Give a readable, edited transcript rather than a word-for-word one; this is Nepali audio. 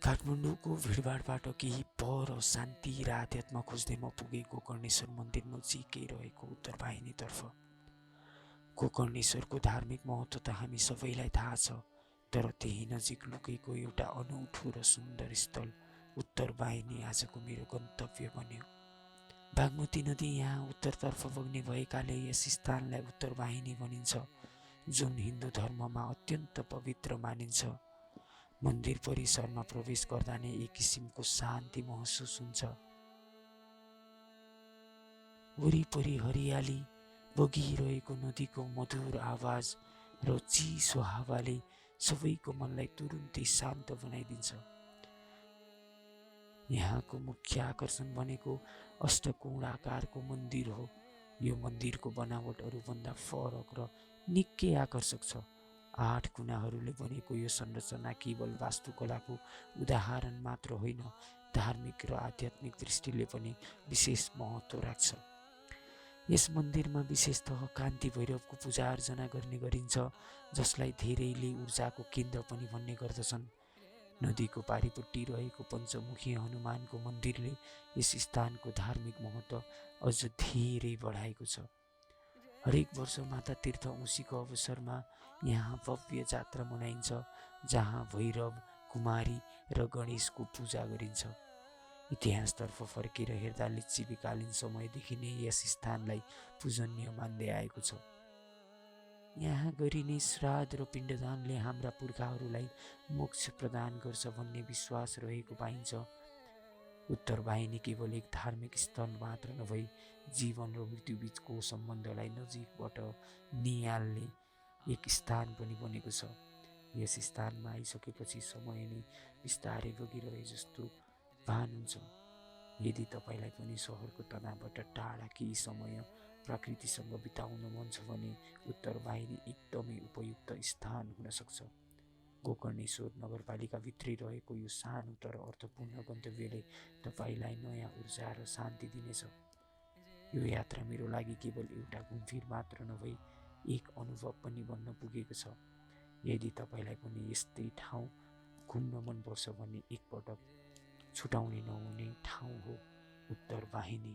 काठमाडौँको भिडभाडबाट केही पर शान्ति र आध्यात्म खोज्दै म पुगेँ गोकर्णेश्वर मन्दिर नजिकै रहेको उत्तर वाहिनीतर्फ। गोकर्णेश्वरको धार्मिक महत्त्व त हामी सबैलाई थाहा छ, तर त्यही नजिक लुकेको एउटा अनौठो र सुन्दर स्थल उत्तर वाहिनी आजको मेरो गन्तव्य बन्यो। बागमती नदी यहाँ उत्तरतर्फ बग्ने भएकाले यस स्थानलाई उत्तर वाहिनी भनिन्छ, जुन हिन्दू धर्ममा अत्यन्त पवित्र मानिन्छ। मन्दिर परिसरमा प्रवेश गर्दा नै एक किसिमको शान्ति महसुस हुन्छ। वरिपरि हरियाली, बगिरहेको नदीको मधुर आवाज र चिसो हावाले सबैको मनलाई तुरुन्तै शान्त बनाइदिन्छ। यहाँको मुख्य आकर्षण भनेको अष्टकोणाकारको मन्दिर हो। यो मन्दिरको बनावट अरूभन्दा फरक र निकै आकर्षक छ। 8 कुनाहरूले बनेको यो संरचना केवल वास्तुकलाको उदाहरण मात्र होइन, धार्मिक र आध्यात्मिक दृष्टिले पनि विशेष महत्त्व राख्छ। यस मन्दिरमा विशेषतः कान्ति भैरवको पूजा अर्चना गर्ने गरिन्छ, जसलाई धेरैले ऊर्जाको केन्द्र पनि भन्ने गर्दछन्। नदीको पारिपट्टि रहेको पञ्चमुखी हनुमानको मन्दिरले यस स्थानको धार्मिक महत्त्व अझ धेरै बढाएको छ। हरेक वर्ष माता तीर्थ औँसीको अवसरमा यहाँ भव्य जात्रा मनाइन्छ, जहाँ भैरव, कुमारी र गणेशको पूजा गरिन्छ। इतिहासतर्फ फर्केर हेर्दा लिच्छवीकालीन समयदेखि नै यस स्थानलाई पूजनीय मान्दै आएको छ। यहाँ गरिने श्राद्ध र पिण्डदानले हाम्रा पुर्खाहरूलाई मोक्ष प्रदान गर्छ भन्ने विश्वास रहेको पाइन्छ। उत्तर वाहिनी केवल एक धार्मिक स्थल मात्र नभई जीवन र मृत्युबीचको सम्बन्धलाई नजिकबाट नियाल्ने एक स्थान पनि बनेको छ। यस स्थानमा आइसकेपछि समय नै बिस्तारै बगिरहे जस्तो भान हुन्छ। यदि तपाईँलाई पनि सहरको तनावबाट टाढा केही समय प्रकृतिसँग बिताउन मन छ भने उत्तर वाहिनी एकदमै उपयुक्त स्थान हुन सक्छ। गोकर्णेश्वर नगरपालिकाभित्रै रहेको यो सानो तर अर्थपूर्ण गन्तव्यले तपाईँलाई नयाँ ऊर्जा र शान्ति दिनेछ। यो यात्रा मेरो लागि केवल एउटा घुमफिर मात्र नभई एक अनुभव पनि बन्न पुगेको छ। यदि तपाईँलाई पनि यस्तै ठाउँ घुम्न मनपर्छ भने एकपटक छुटाउनै नहुने ठाउँ हो उत्तर वाहिनी।